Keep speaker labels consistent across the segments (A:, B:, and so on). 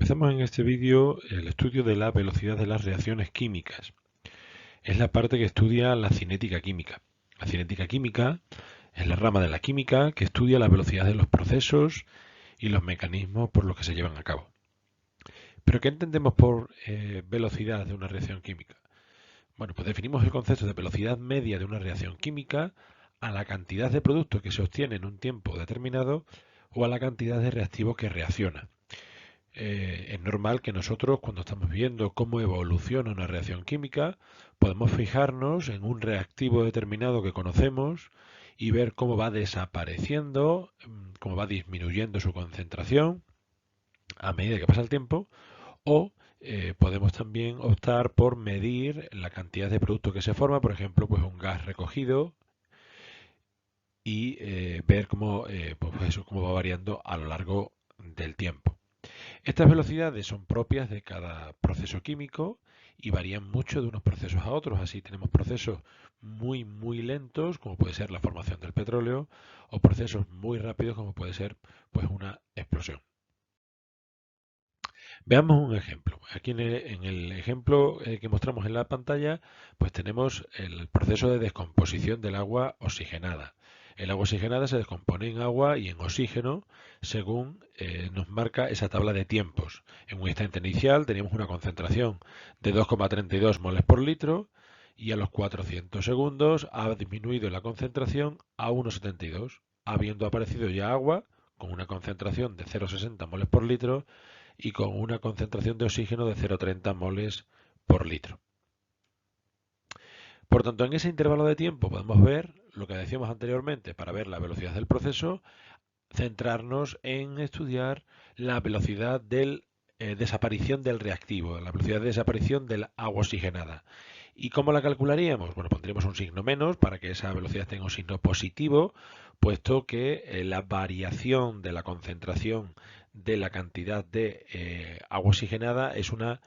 A: Empezamos en este vídeo el estudio de la velocidad de las reacciones químicas. Es la parte que estudia la cinética química. La cinética química es la rama de la química que estudia la velocidad de los procesos y los mecanismos por los que se llevan a cabo. ¿Pero qué entendemos por velocidad de una reacción química? Bueno, pues definimos el concepto de velocidad media de una reacción química a la cantidad de producto que se obtiene en un tiempo determinado o a la cantidad de reactivos que reacciona. Es normal que nosotros, cuando estamos viendo cómo evoluciona una reacción química, podemos fijarnos en un reactivo determinado que conocemos y ver cómo va desapareciendo, cómo va disminuyendo su concentración a medida que pasa el tiempo, o podemos también optar por medir la cantidad de producto que se forma, por ejemplo, pues un gas recogido y ver pues eso, cómo va variando a lo largo del tiempo. Estas velocidades son propias de cada proceso químico y varían mucho de unos procesos a otros. Así tenemos procesos muy lentos, como puede ser la formación del petróleo, o procesos muy rápidos, como puede ser pues una explosión. Veamos un ejemplo. Aquí en el ejemplo que mostramos en la pantalla, pues tenemos el proceso de descomposición del agua oxigenada. El agua oxigenada se descompone en agua y en oxígeno según nos marca esa tabla de tiempos. En un instante inicial teníamos una concentración de 2,32 moles por litro y a los 400 segundos ha disminuido la concentración a 1,72, habiendo aparecido ya agua con una concentración de 0,60 moles por litro y con una concentración de oxígeno de 0,30 moles por litro. Por tanto, en ese intervalo de tiempo podemos ver lo que decíamos anteriormente. Para ver la velocidad del proceso, centrarnos en estudiar la velocidad de desaparición del reactivo, la velocidad de desaparición del agua oxigenada. ¿Y cómo la calcularíamos? Bueno, pondríamos un signo menos para que esa velocidad tenga un signo positivo, puesto que la variación de la concentración de la cantidad de agua oxigenada es una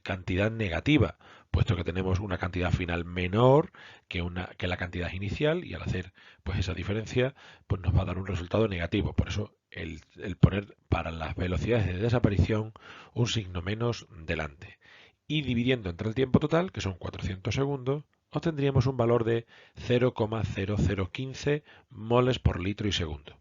A: cantidad negativa, puesto que tenemos una cantidad final menor que la cantidad inicial, y al hacer pues esa diferencia pues nos va a dar un resultado negativo. Por eso el poner para las velocidades de desaparición un signo menos delante. Y dividiendo entre el tiempo total, que son 400 segundos, obtendríamos un valor de 0,0015 moles por litro y segundo.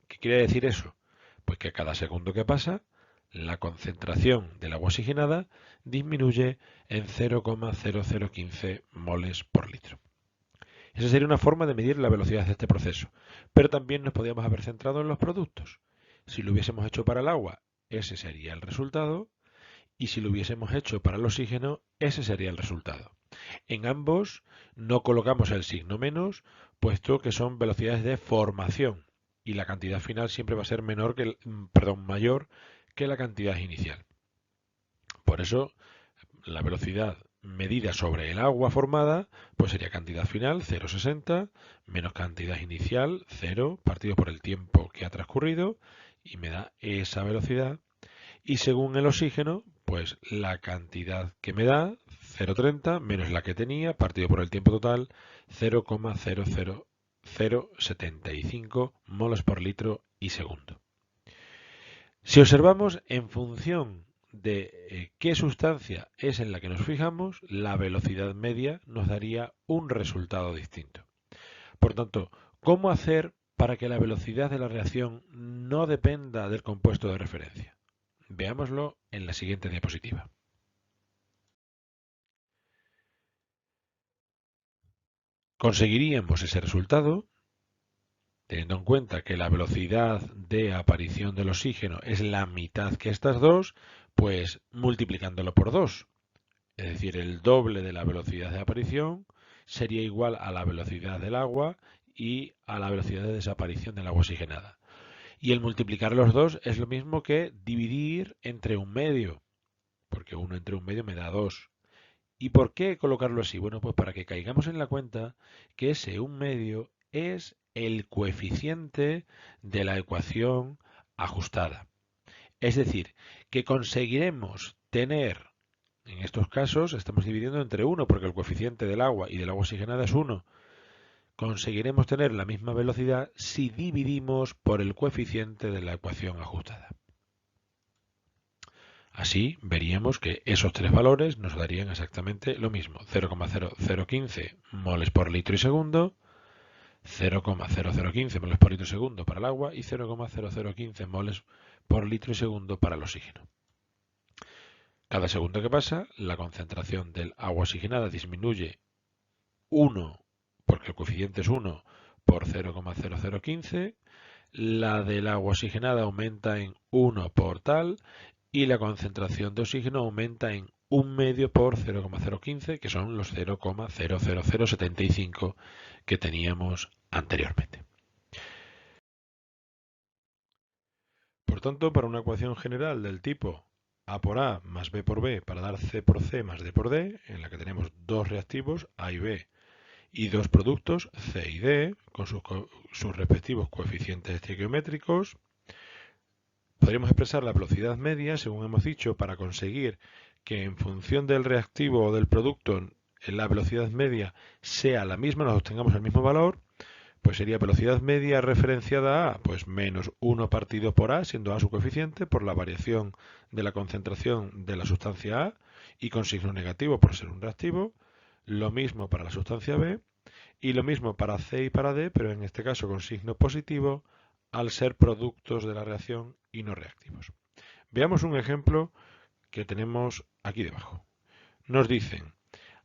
A: ¿Qué quiere decir eso? Pues que cada segundo que pasa, la concentración del agua oxigenada disminuye en 0,0015 moles por litro. Esa sería una forma de medir la velocidad de este proceso. Pero también nos podríamos haber centrado en los productos. Si lo hubiésemos hecho para el agua, ese sería el resultado. Y si lo hubiésemos hecho para el oxígeno, ese sería el resultado. En ambos no colocamos el signo menos, puesto que son velocidades de formación y la cantidad final siempre va a ser mayor que la cantidad inicial. Por eso, la velocidad medida sobre el agua formada, pues sería cantidad final 0,60 menos cantidad inicial 0 partido por el tiempo que ha transcurrido y me da esa velocidad. Y según el oxígeno, pues la cantidad que me da 0,30 menos la que tenía partido por el tiempo total 0,00075 moles por litro y segundo. Si observamos en función de qué sustancia es en la que nos fijamos, la velocidad media nos daría un resultado distinto. Por tanto, ¿cómo hacer para que la velocidad de la reacción no dependa del compuesto de referencia? Veámoslo en la siguiente diapositiva. Conseguiríamos ese resultado teniendo en cuenta que la velocidad de aparición del oxígeno es la mitad que estas dos, pues multiplicándolo por 2. Es decir, el doble de la velocidad de aparición sería igual a la velocidad del agua y a la velocidad de desaparición del agua oxigenada. Y el multiplicar los dos es lo mismo que dividir entre un medio, porque 1 entre un medio me da 2. ¿Y por qué colocarlo así? Bueno, pues para que caigamos en la cuenta que ese un medio es el coeficiente de la ecuación ajustada. Es decir, que conseguiremos tener, en estos casos estamos dividiendo entre 1 porque el coeficiente del agua y del agua oxigenada es 1. Conseguiremos tener la misma velocidad si dividimos por el coeficiente de la ecuación ajustada. Así veríamos que esos tres valores nos darían exactamente lo mismo, 0,0015 moles por litro y segundo, 0,0015 moles por litro y segundo para el agua y 0,0015 moles por litro y segundo para el oxígeno. Cada segundo que pasa, la concentración del agua oxigenada disminuye 1, porque el coeficiente es 1, por 0,0015, la del agua oxigenada aumenta en 1 por tal, y la concentración de oxígeno aumenta en 1 medio por 0,015, que son los 0,00075 que teníamos anteriormente. Por tanto, para una ecuación general del tipo A por A más B por B para dar C por C más D por D, en la que tenemos dos reactivos, A y B, y dos productos, C y D, con sus respectivos coeficientes estequiométricos, podríamos expresar la velocidad media, según hemos dicho, para conseguir que en función del reactivo o del producto la velocidad media sea la misma, nos obtengamos el mismo valor, pues sería velocidad media referenciada a, pues menos 1 partido por A, siendo A su coeficiente, por la variación de la concentración de la sustancia A y con signo negativo por ser un reactivo. Lo mismo para la sustancia B y lo mismo para C y para D, pero en este caso con signo positivo al ser productos de la reacción y no reactivos. Veamos un ejemplo que tenemos aquí debajo. Nos dicen,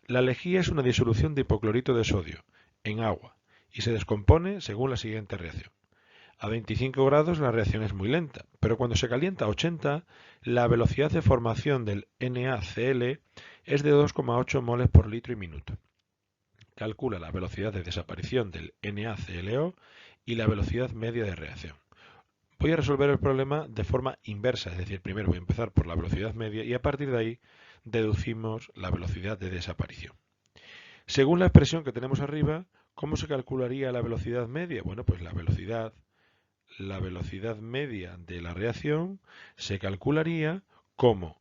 A: la lejía es una disolución de hipoclorito de sodio en agua y se descompone según la siguiente reacción. A 25 grados la reacción es muy lenta, pero cuando se calienta a 80, la velocidad de formación del NaCl es de 2,8 moles por litro y minuto. Calcula la velocidad de desaparición del NaClO y la velocidad media de reacción. Voy a resolver el problema de forma inversa, es decir, primero voy a empezar por la velocidad media y a partir de ahí deducimos la velocidad de desaparición. Según la expresión que tenemos arriba, ¿cómo se calcularía la velocidad media? Bueno, pues la velocidad media de la reacción se calcularía como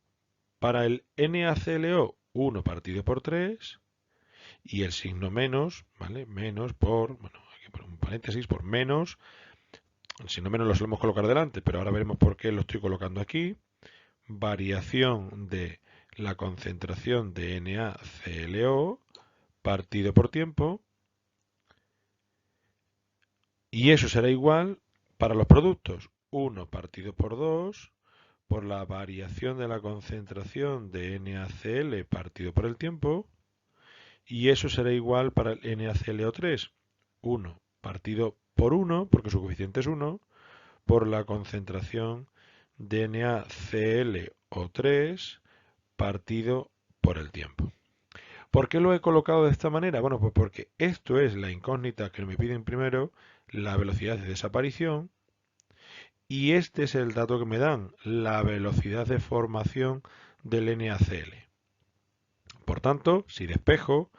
A: para el NaClO 1 partido por 3 y el signo menos, ¿vale? Menos por, bueno, aquí por un paréntesis, por menos, el signo menos lo solemos colocar delante, pero ahora veremos por qué lo estoy colocando aquí, variación de la concentración de NaClO partido por tiempo, y eso será igual para los productos 1 partido por 2 por la variación de la concentración de NaCl partido por el tiempo, y eso será igual para el NaClO3, 1 partido por 1, porque su coeficiente es 1, por la concentración de NaClO3 partido por el tiempo. ¿Por qué lo he colocado de esta manera? Bueno, pues porque esto es la incógnita que me piden primero, la velocidad de desaparición, y este es el dato que me dan, la velocidad de formación del NaCl. Por tanto, si despejo,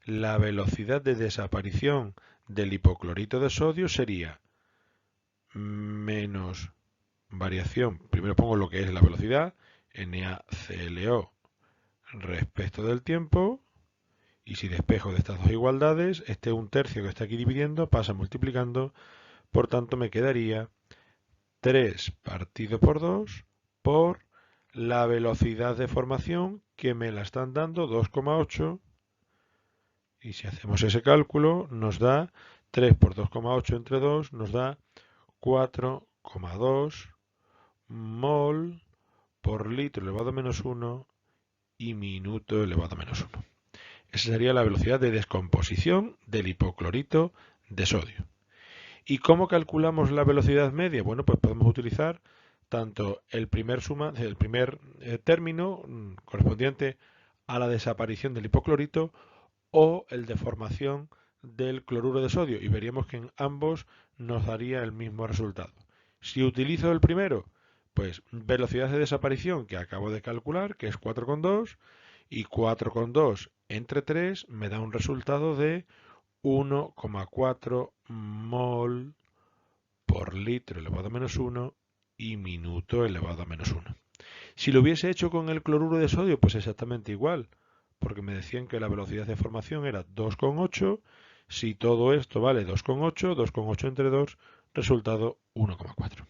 A: la velocidad de desaparición del hipoclorito de sodio sería menos variación, primero pongo lo que es la velocidad, NaClO respecto del tiempo, y si despejo de estas dos igualdades, este 1/3 que está aquí dividiendo pasa multiplicando, por tanto me quedaría 3 partido por 2 por la velocidad de formación que me la están dando 2,8, y si hacemos ese cálculo nos da 3 por 2,8 entre 2 nos da 4,2 mol por litro elevado a menos 1 y minuto elevado a menos 1. Esa sería la velocidad de descomposición del hipoclorito de sodio. ¿Y cómo calculamos la velocidad media? Bueno, pues podemos utilizar tanto el primer término correspondiente a la desaparición del hipoclorito o el de formación del cloruro de sodio, y veríamos que en ambos nos daría el mismo resultado. Si utilizo el primero, pues velocidad de desaparición que acabo de calcular, que es 4,2, y 4,2 entre 3 me da un resultado de 1,4 mol por litro elevado a menos 1 y minuto elevado a menos 1. Si lo hubiese hecho con el cloruro de sodio, pues exactamente igual, porque me decían que la velocidad de formación era 2,8. Si todo esto vale 2,8, 2,8 entre 2, resultado 1,4.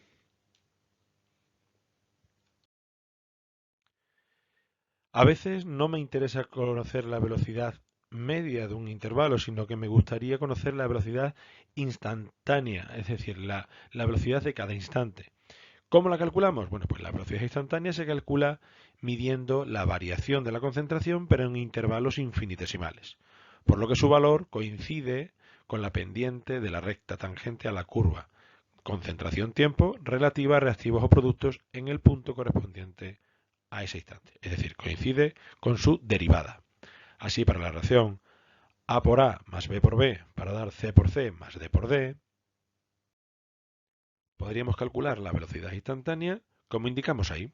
A: A veces no me interesa conocer la velocidad media de un intervalo, sino que me gustaría conocer la velocidad instantánea, es decir, la velocidad de cada instante. ¿Cómo la calculamos? Bueno, pues la velocidad instantánea se calcula midiendo la variación de la concentración, pero en intervalos infinitesimales, por lo que su valor coincide con la pendiente de la recta tangente a la curva, concentración-tiempo relativa a reactivos o productos en el punto correspondiente a ese instante. Es decir, coincide con su derivada. Así, para la reacción A por A más B por B para dar C por C más D por D, podríamos calcular la velocidad instantánea como indicamos ahí.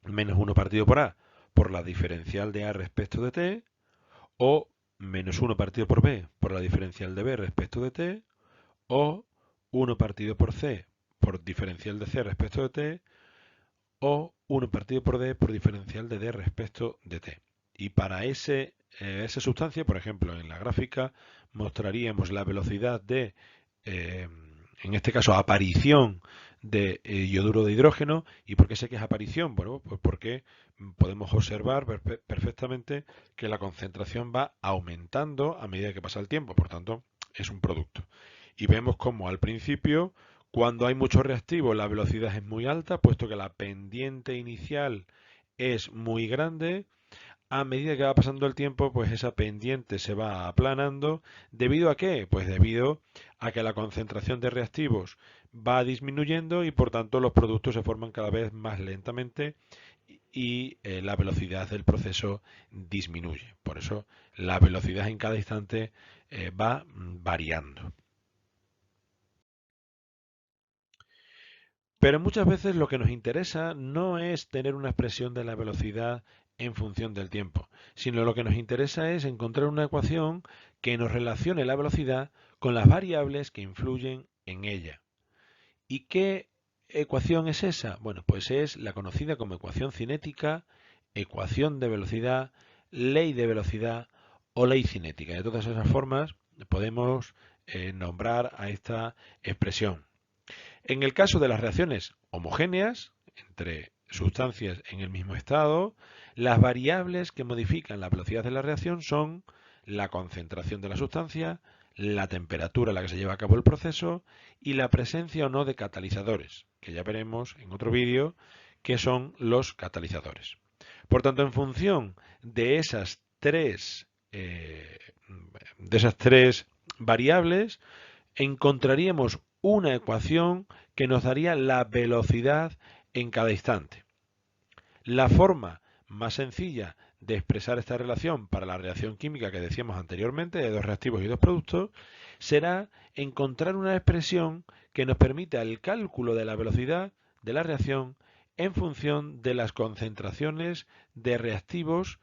A: Menos 1 partido por A por la diferencial de A respecto de T, o menos 1 partido por B por la diferencial de B respecto de T, o 1 partido por C por diferencial de C respecto de T, o 1 partido por D por diferencial de D respecto de T. Y para esa sustancia, por ejemplo, en la gráfica mostraríamos la velocidad de, en este caso, aparición de yoduro de hidrógeno. ¿Y por qué sé que es aparición? Bueno, pues porque podemos observar perfectamente que la concentración va aumentando a medida que pasa el tiempo, por tanto, es un producto. Y vemos como al principio, cuando hay mucho reactivo, la velocidad es muy alta, puesto que la pendiente inicial es muy grande. A medida que va pasando el tiempo, pues esa pendiente se va aplanando. ¿Debido a qué? Pues debido a que la concentración de reactivos va disminuyendo y por tanto los productos se forman cada vez más lentamente y la velocidad del proceso disminuye. Por eso la velocidad en cada instante va variando. Pero muchas veces lo que nos interesa no es tener una expresión de la velocidad en función del tiempo, sino lo que nos interesa es encontrar una ecuación que nos relacione la velocidad con las variables que influyen en ella. ¿Y qué ecuación es esa? Bueno, pues es la conocida como ecuación cinética, ecuación de velocidad, ley de velocidad o ley cinética. De todas esas formas podemos nombrar a esta expresión. En el caso de las reacciones homogéneas entre sustancias en el mismo estado, las variables que modifican la velocidad de la reacción son la concentración de la sustancia, la temperatura a la que se lleva a cabo el proceso y la presencia o no de catalizadores, que ya veremos en otro vídeo qué son los catalizadores. Por tanto, en función de de esas tres variables, encontraríamos una ecuación que nos daría la velocidad en cada instante. La forma más sencilla de expresar esta relación para la reacción química que decíamos anteriormente, de dos reactivos y dos productos, será encontrar una expresión que nos permita el cálculo de la velocidad de la reacción en función de las concentraciones de reactivos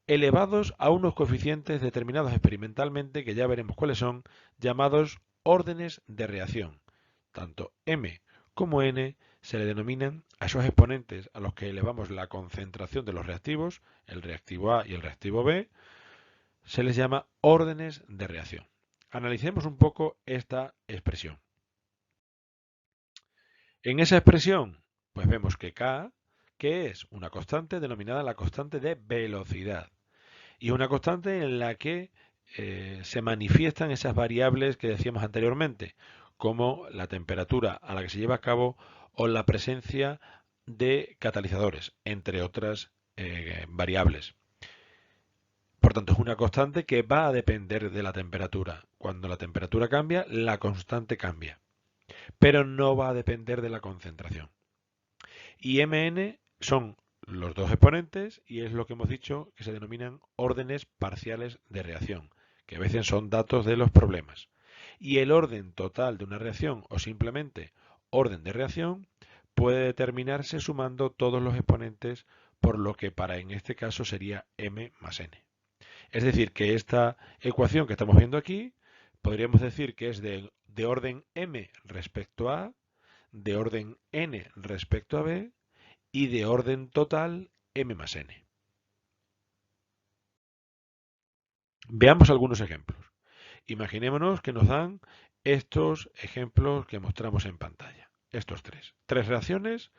A: elevados a unos coeficientes determinados experimentalmente, que ya veremos cuáles son, llamados órdenes de reacción. Tanto M como N se le denominan a esos exponentes a los que elevamos la concentración de los reactivos, el reactivo A y el reactivo B, se les llama órdenes de reacción. Analicemos un poco esta expresión. En esa expresión, pues vemos que K, que es una constante denominada la constante de velocidad, y una constante en la que se manifiestan esas variables que decíamos anteriormente, como la temperatura a la que se lleva a cabo o la presencia de catalizadores, entre otras variables. Por tanto, es una constante que va a depender de la temperatura. Cuando la temperatura cambia, la constante cambia, pero no va a depender de la concentración. Y Mn son los dos exponentes y es lo que hemos dicho que se denominan órdenes parciales de reacción, que a veces son datos de los problemas. Y el orden total de una reacción o simplemente orden de reacción puede determinarse sumando todos los exponentes, por lo que para en este caso sería M más N. Es decir, que esta ecuación que estamos viendo aquí podríamos decir que es de orden M respecto a A, de orden N respecto a B y de orden total M más N. Veamos algunos ejemplos. Imaginémonos que nos dan estos ejemplos que mostramos en pantalla. Estos tres. Tres reacciones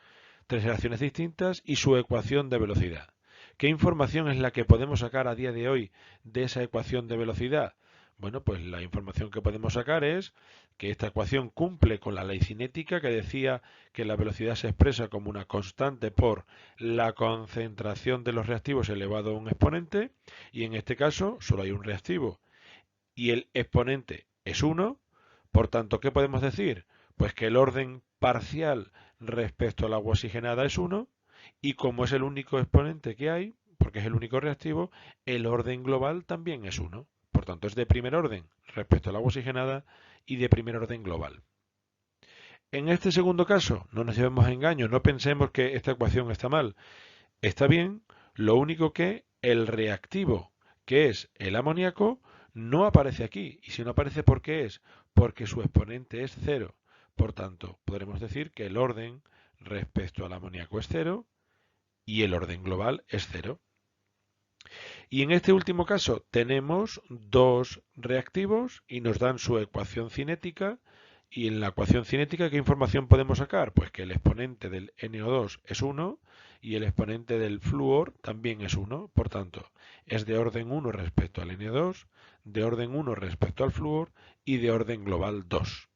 A: distintas y su ecuación de velocidad. ¿Qué información es la que podemos sacar a día de hoy de esa ecuación de velocidad? Bueno, pues la información que podemos sacar es que esta ecuación cumple con la ley cinética que decía que la velocidad se expresa como una constante por la concentración de los reactivos elevado a un exponente, y en este caso solo hay un reactivo y el exponente es 1. Por tanto, ¿qué podemos decir? Pues que el orden parcial respecto al agua oxigenada es 1, y como es el único exponente que hay, porque es el único reactivo, el orden global también es 1. Por tanto, es de primer orden respecto al agua oxigenada y de primer orden global. En este segundo caso, no nos llevemos a engaño, no pensemos que esta ecuación está mal. Está bien, lo único que el reactivo, que es el amoníaco, no aparece aquí. Y si no aparece, ¿por qué es? Porque su exponente es 0. Por tanto, podremos decir que el orden respecto al amoníaco es 0 y el orden global es 0. Y en este último caso tenemos dos reactivos y nos dan su ecuación cinética. Y en la ecuación cinética, ¿qué información podemos sacar? Pues que el exponente del NO2 es 1 y el exponente del flúor también es 1. Por tanto, es de orden 1 respecto al NO2, de orden 1 respecto al flúor y de orden global 2.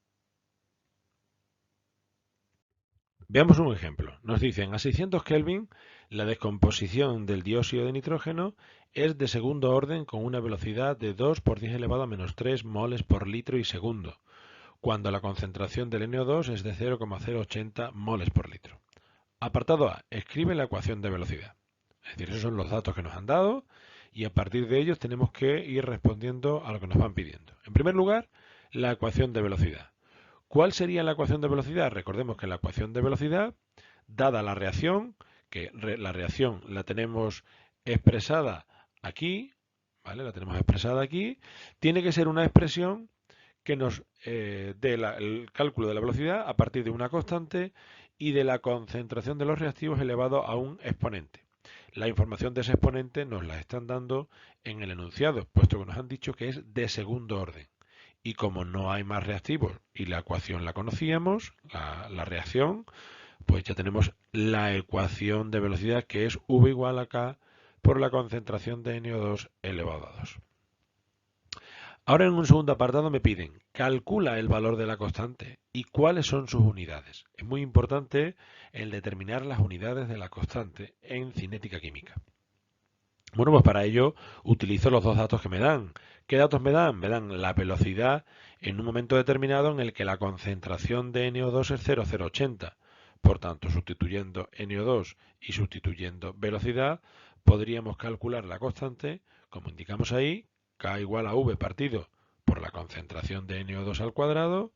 A: Veamos un ejemplo. Nos dicen, a 600 Kelvin, la descomposición del dióxido de nitrógeno es de segundo orden con una velocidad de 2 por 10 elevado a menos 3 moles por litro y segundo, cuando la concentración del NO2 es de 0,080 moles por litro. Apartado A. Escribe la ecuación de velocidad. Es decir, esos son los datos que nos han dado y a partir de ellos tenemos que ir respondiendo a lo que nos van pidiendo. En primer lugar, la ecuación de velocidad. ¿Cuál sería la ecuación de velocidad? Recordemos que la ecuación de velocidad, dada la reacción, que la reacción la tenemos expresada aquí, ¿vale? La tenemos expresada aquí, tiene que ser una expresión que nos dé el cálculo de la velocidad a partir de una constante y de la concentración de los reactivos elevado a un exponente. La información de ese exponente nos la están dando en el enunciado, puesto que nos han dicho que es de segundo orden. Y como no hay más reactivos y la ecuación la conocíamos, la reacción, pues ya tenemos la ecuación de velocidad que es V igual a K por la concentración de NO2 elevado a 2. Ahora en un segundo apartado me piden, calcula el valor de la constante y cuáles son sus unidades. Es muy importante el determinar las unidades de la constante en cinética química. Bueno, pues para ello utilizo los dos datos que me dan. ¿Qué datos me dan? Me dan la velocidad en un momento determinado en el que la concentración de NO2 es 0,080. Por tanto, sustituyendo NO2 y sustituyendo velocidad, podríamos calcular la constante, como indicamos ahí, K igual a V partido por la concentración de NO2 al cuadrado,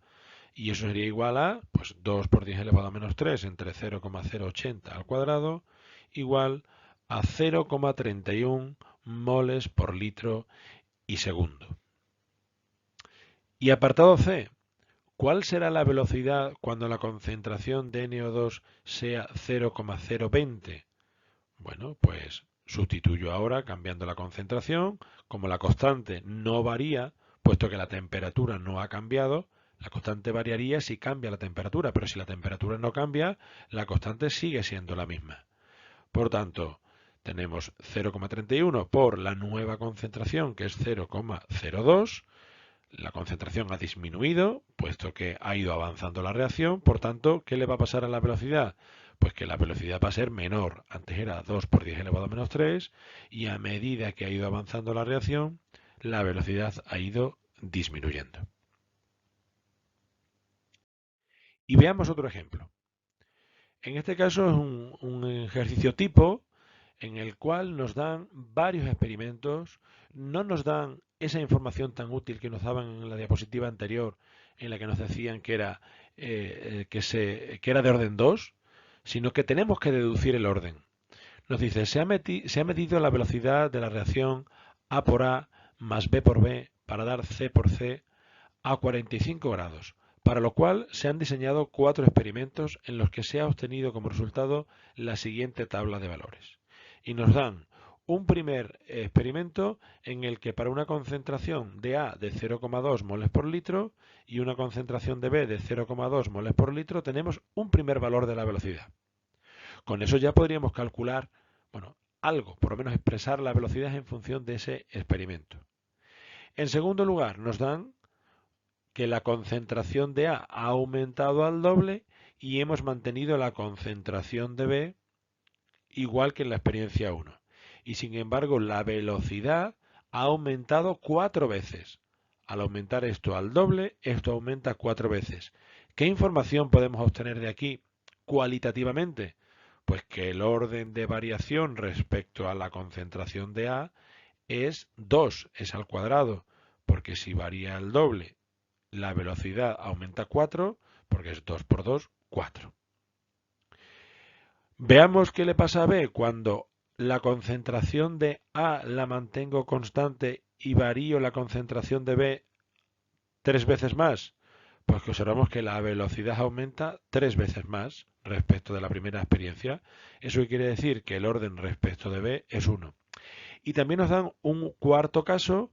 A: y eso sería igual a pues, 2 por 10 elevado a menos 3 entre 0,080 al cuadrado, igual a 0,31 moles por litro y segundo. Y apartado C, ¿cuál será la velocidad cuando la concentración de NO2 sea 0,020? Bueno, pues sustituyo ahora cambiando la concentración. Como la constante no varía, puesto que la temperatura no ha cambiado, la constante variaría si cambia la temperatura, pero si la temperatura no cambia, la constante sigue siendo la misma. Por tanto, tenemos 0,31 por la nueva concentración, que es 0,02. La concentración ha disminuido, puesto que ha ido avanzando la reacción. Por tanto, ¿qué le va a pasar a la velocidad? Pues que la velocidad va a ser menor. Antes era 2 por 10 elevado a menos 3, y a medida que ha ido avanzando la reacción, la velocidad ha ido disminuyendo. Y veamos otro ejemplo. En este caso es un ejercicio tipo en el cual nos dan varios experimentos, no nos dan esa información tan útil que nos daban en la diapositiva anterior, en la que nos decían que era, que era de orden 2, sino que tenemos que deducir el orden. Nos dice, se ha medido la velocidad de la reacción A por A más B por B para dar C por C a 45 grados, para lo cual se han diseñado 4 experimentos en los que se ha obtenido como resultado la siguiente tabla de valores. Y nos dan un primer experimento en el que para una concentración de A de 0,2 moles por litro y una concentración de B de 0,2 moles por litro tenemos un primer valor de la velocidad. Con eso ya podríamos calcular, bueno, algo, por lo menos expresar la velocidad en función de ese experimento. En segundo lugar, nos dan que la concentración de A ha aumentado al doble y hemos mantenido la concentración de B igual que en la experiencia 1. Y sin embargo, la velocidad ha aumentado 4 veces. Al aumentar esto al doble, esto aumenta 4 veces. ¿Qué información podemos obtener de aquí cualitativamente? Pues que el orden de variación respecto a la concentración de A es 2, es al cuadrado, porque si varía el doble, la velocidad aumenta 4, porque es 2 por 2, 4. Veamos qué le pasa a B cuando la concentración de A la mantengo constante y varío la concentración de B 3 veces más. Pues que observamos que la velocidad aumenta 3 veces más respecto de la primera experiencia. Eso quiere decir que el orden respecto de B es 1. Y también nos dan un cuarto caso,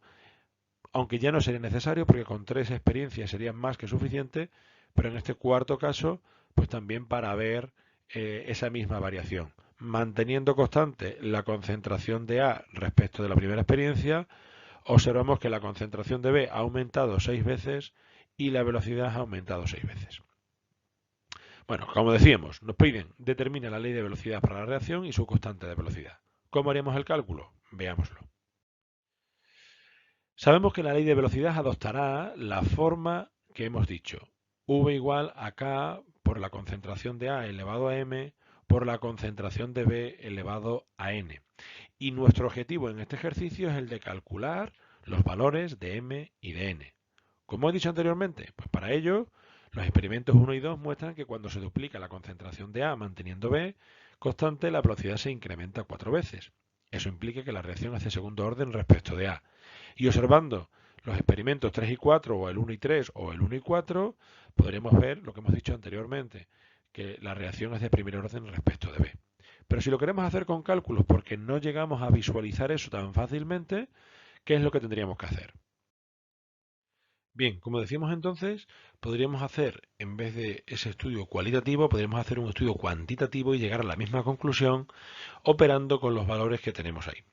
A: aunque ya no sería necesario porque con 3 experiencias sería más que suficiente, pero en este cuarto caso, pues también para ver esa misma variación. Manteniendo constante la concentración de A respecto de la primera experiencia, observamos que la concentración de B ha aumentado 6 veces y la velocidad ha aumentado 6 veces. Bueno, como decíamos, nos piden determina la ley de velocidad para la reacción y su constante de velocidad. ¿Cómo haríamos el cálculo? Veámoslo. Sabemos que la ley de velocidad adoptará la forma que hemos dicho. V igual a K por la concentración de A elevado a M por la concentración de B elevado a N. Y nuestro objetivo en este ejercicio es el de calcular los valores de M y de N. Como he dicho anteriormente, pues para ello los experimentos 1 y 2 muestran que cuando se duplica la concentración de A manteniendo B constante, la velocidad se incrementa 4 veces. Eso implica que la reacción hace segundo orden respecto de A. Y observando los experimentos 3 y 4 o el 1 y 3 o el 1 y 4, podremos ver lo que hemos dicho anteriormente, que la reacción es de primer orden respecto de B. Pero si lo queremos hacer con cálculos porque no llegamos a visualizar eso tan fácilmente, ¿qué es lo que tendríamos que hacer? Bien, como decíamos entonces, podríamos hacer, en vez de ese estudio cualitativo, podríamos hacer un estudio cuantitativo y llegar a la misma conclusión operando con los valores que tenemos ahí.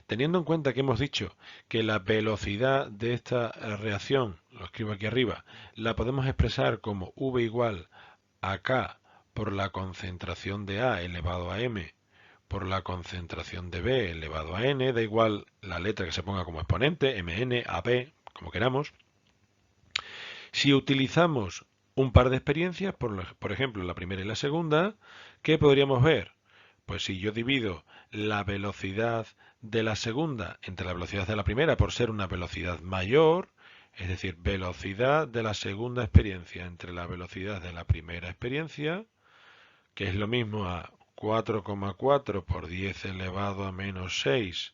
A: Teniendo en cuenta que hemos dicho que la velocidad de esta reacción, lo escribo aquí arriba, la podemos expresar como V igual a K por la concentración de A elevado a M por la concentración de B elevado a N, da igual la letra que se ponga como exponente, MN, AB, como queramos. Si utilizamos un par de experiencias, por ejemplo la primera y la segunda, ¿qué podríamos ver? Pues si yo divido la velocidad de la segunda entre la velocidad de la primera por ser una velocidad mayor, es decir, velocidad de la segunda experiencia entre la velocidad de la primera experiencia, que es lo mismo a 4,4 por 10 elevado a menos 6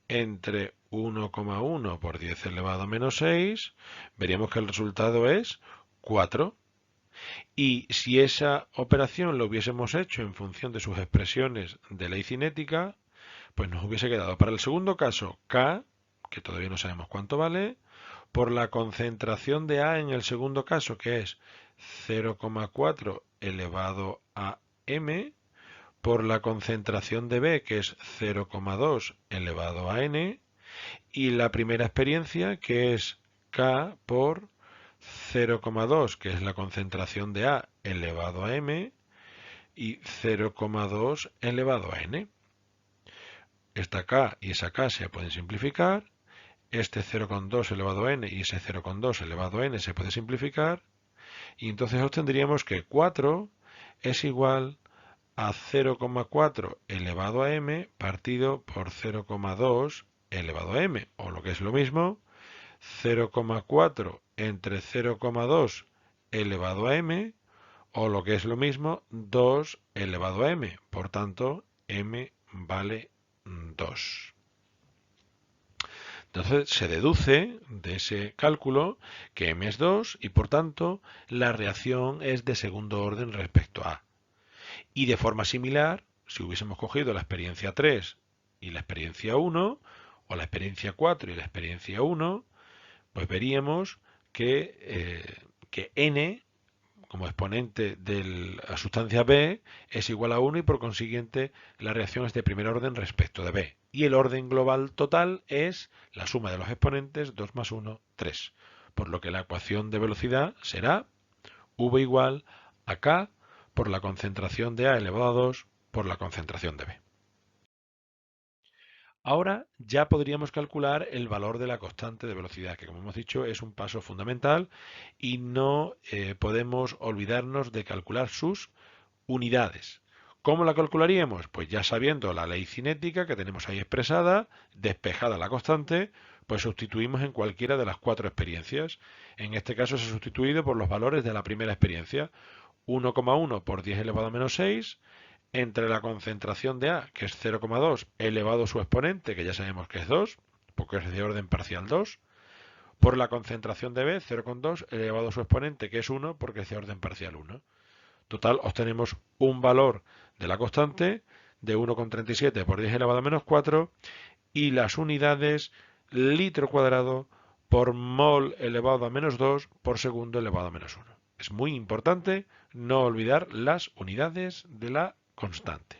A: entre 1,1 por 10 elevado a menos 6, veríamos que el resultado es 4. Y si esa operación lo hubiésemos hecho en función de sus expresiones de ley cinética, pues nos hubiese quedado para el segundo caso K, que todavía no sabemos cuánto vale, por la concentración de A en el segundo caso, que es 0,4 elevado a M, por la concentración de B, que es 0,2 elevado a N, y la primera experiencia, que es K por 0,2, que es la concentración de A elevado a M, y 0,2 elevado a N. Esta K y esa K se pueden simplificar, este 0,2 elevado a N y ese 0,2 elevado a N se puede simplificar, y entonces obtendríamos que 4 es igual a 0,4 elevado a M partido por 0,2 elevado a M, o lo que es lo mismo, 0,4 entre 0,2 elevado a M, o lo que es lo mismo, 2 elevado a M. Por tanto, M vale 2. Entonces se deduce de ese cálculo que M es 2 y por tanto la reacción es de segundo orden respecto a A. Y de forma similar, si hubiésemos cogido la experiencia 3 y la experiencia 1, o la experiencia 4 y la experiencia 1, pues veríamos que n, como exponente de la sustancia B es igual a 1 y por consiguiente la reacción es de primer orden respecto de B. Y el orden global total es la suma de los exponentes 2 más 1, 3. Por lo que la ecuación de velocidad será V igual a K por la concentración de A elevado a 2 por la concentración de B. Ahora ya podríamos calcular el valor de la constante de velocidad, que como hemos dicho es un paso fundamental y no podemos olvidarnos de calcular sus unidades. ¿Cómo la calcularíamos? Pues ya sabiendo la ley cinética que tenemos ahí expresada, despejada la constante, pues sustituimos en cualquiera de las 4 experiencias. En este caso se ha sustituido por los valores de la primera experiencia. 1,1 por 10 elevado a menos 6 entre la concentración de A, que es 0,2, elevado a su exponente, que ya sabemos que es 2, porque es de orden parcial 2, por la concentración de B, 0,2, elevado a su exponente, que es 1, porque es de orden parcial 1. Total, obtenemos un valor de la constante de 1,37 por 10 elevado a menos 4 y las unidades litro cuadrado por mol elevado a menos 2 por segundo elevado a menos 1. Es muy importante no olvidar las unidades de la constante.